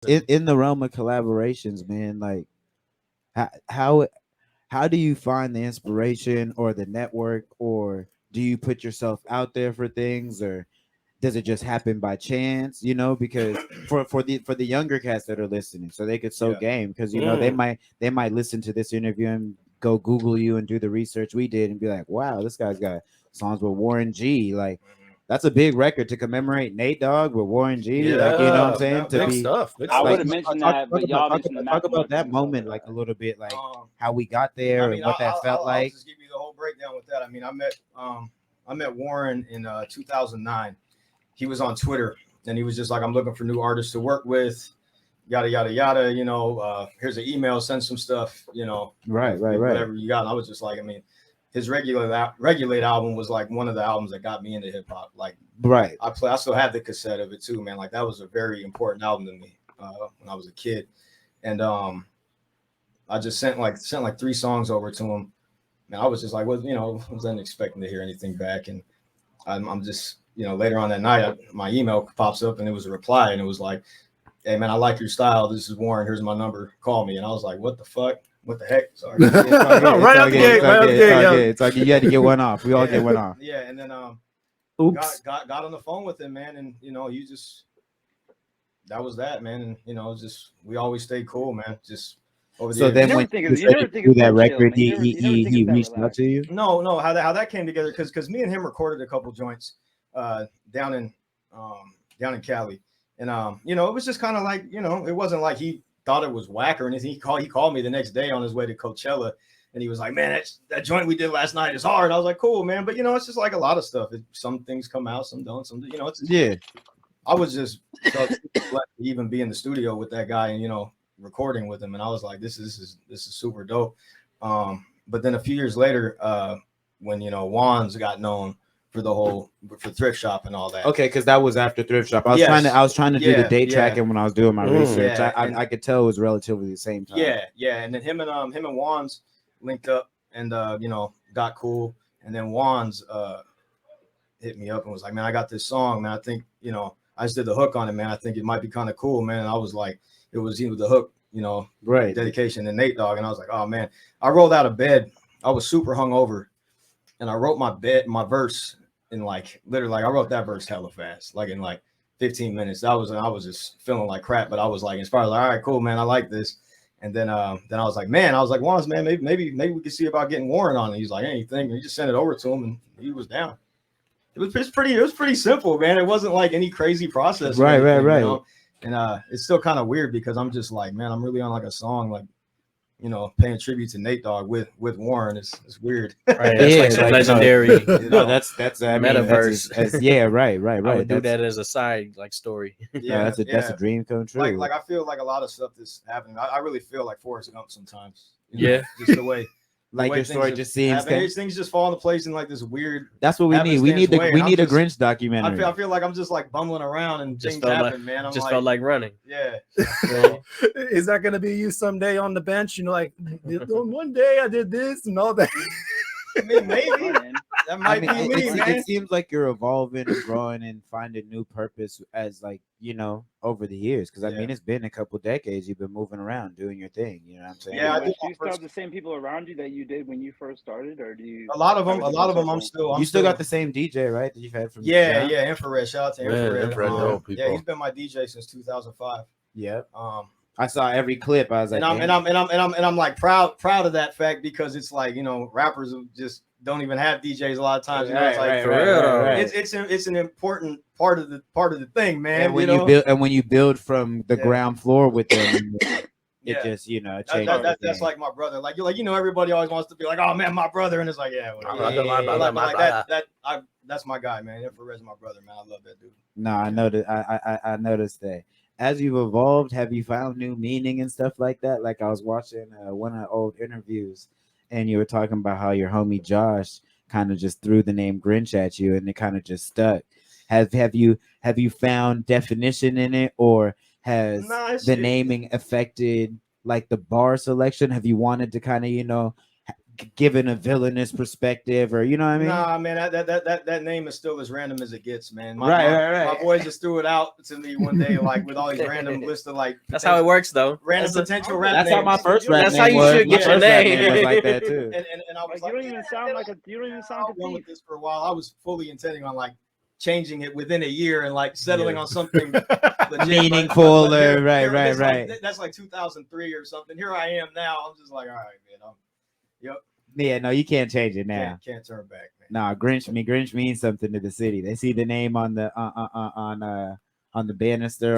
in the realm of collaborations, man, like how how do you find the inspiration or the network, or do you put yourself out there for things, or does it just happen by chance? Because for the younger cats that are listening, so they could so Yeah. game, because they might listen to this interview and go Google you and do the research we did and be like, wow, this guy's got songs with Warren G. Like, that's a big record to commemorate Nate Dogg with Warren G. Like, you know what I'm Yeah, saying? To big be stuff. Big I stuff. would like, have mentioned talk, that, talk but y'all about talk mentioned the about talk about that Macklemore thing, moment so like a little bit, like Um, how we got I there and mean, what that felt I'll like. just give you the whole breakdown with that. I mean, I met Warren in 2009. He was on Twitter, and he was just like, I'm looking for new artists to work with, yada yada yada. Here's an email, send some stuff. Right. Whatever you got. And I was just like, I mean, his Regulate album was like one of the albums that got me into hip hop. Like, Right. I still have the cassette of it too, man. Like, that was a very important album to me when I was a kid, and I just sent like 3 songs over to him. And I was just like, well, I wasn't expecting to hear anything back. And I'm just, later on that night, my email pops up and it was a reply, and it was like, hey man, I like your style. This is Warren. Here's my number. Call me. And I was like, what the fuck? What the heck? Sorry. Right out the gate. Right out the gate. It's like you had to get one off. We all get one off. Yeah. And then Oops. got on the phone with him, man. And you just, that was that, man. And just, we always stayed cool, man. Just over the So years. then never when think he of- was you ready never to think do it's that that chill, record, man. You never think he it's that reached out relaxed. to you. No, how that came together, because me and him recorded a couple joints down in Cali, and it was just kind of like, it wasn't like he thought it was whack or anything. He called me the next day on his way to Coachella, and he was like, man, that joint we did last night is hard. I was like, cool, man, but it's just like a lot of stuff. Some things come out, some don't. Some it's Yeah. I was just felt blessed to even be in the studio with that guy and recording with him, and I was like, this is super dope. But then a few years later, when Wands got known for thrift shop and all that. Okay, because that was after Thrift Shop. I was trying to do the date tracking when I was doing my research. Yeah, I could tell it was relatively the same time. Yeah, and then him and Wands linked up and got cool, and then Wands hit me up and was like, man, I got this song, man. I think I just did the hook on it, man. I think it might be kind of cool, man. And I was like, it was even the hook, right, dedication to Nate Dogg, and I was like, oh man. I rolled out of bed. I was super hungover, and I wrote my verse in like literally, like I wrote that verse hella fast, like in like 15 minutes. I was just feeling like crap, but I was like inspired, like, all right, cool, man, I like this. And then I was like, Wands, man, maybe we could see about getting Warren on it. He's like, anything. He just sent it over to him, and he was down. It was pretty simple, man. It wasn't like any crazy process. Right. And it's still kind of weird because I'm just like, man, I'm really on like a song, like, paying tribute to Nate Dogg with Warren. It's weird. Right. That's like some legendary. No, that's metaverse. Yeah, right. I would do that as a side like story. Yeah, that's a dream come true. Like I feel like a lot of stuff that's happening. I really feel like Forrest Gump sometimes. Yeah. Just the way. Like your story just seems things just fall into place in like this weird. That's what we need. We need a Grynch documentary. I feel like I'm just like bumbling around and just things happen, man. Felt like running. Yeah. Is that gonna be you someday on the bench? Like one day I did this and all that. I mean, maybe that might be me, man. It seems like you're evolving and growing and finding new purpose as over the years. Because I mean, it's been a couple decades. You've been moving around, doing your thing. You know what I'm saying? Yeah. Do you still have the same people around you that you did when you first started, or do you? A lot of them. I'm still. You still got the same DJ, right? That you've had from. Yeah. Infrared. Shout out to Infrared. Yeah, he's been my DJ since 2005. Yeah. I saw every clip. I was like, and I'm like proud of that fact, because it's like, rappers just don't even have DJs a lot of times. It's an important part of the thing, man. And when you build from the ground floor with them, it just changes. That's like my brother. Like everybody always wants to be like, oh man, my brother, and it's like, that's my guy, man. Infrared's my brother, man. I love that dude. No, I noticed. I noticed that. As you've evolved, have you found new meaning and stuff like that? Like I was watching one of the old interviews, and you were talking about how your homie Josh kind of just threw the name Grynch at you, and it kind of just stuck. Have you found definition in it, or has the naming affected like the bar selection? Have you wanted to kind of given a villainous perspective, or you know what I mean? Nah, man, that name is still as random as it gets, man. Right. My boys just threw it out to me one day, like with all these random lists of like. That's how it works, though. Random That's potential rap That's names. how my first rap That's name how you was. should My get your first rap name. was like that too. And I was Like, you don't even sound like a I'll run thief. with this for a while. I was fully intending on like changing it within a year and like settling on something legit, Meaningful, here- right. that's like 2003 or something. Here I am now. I'm just like, all right, man. Yep. Yeah, no, you can't change it now. Can't turn back, man. Nah, Grynch means something to the city. They see the name on the banister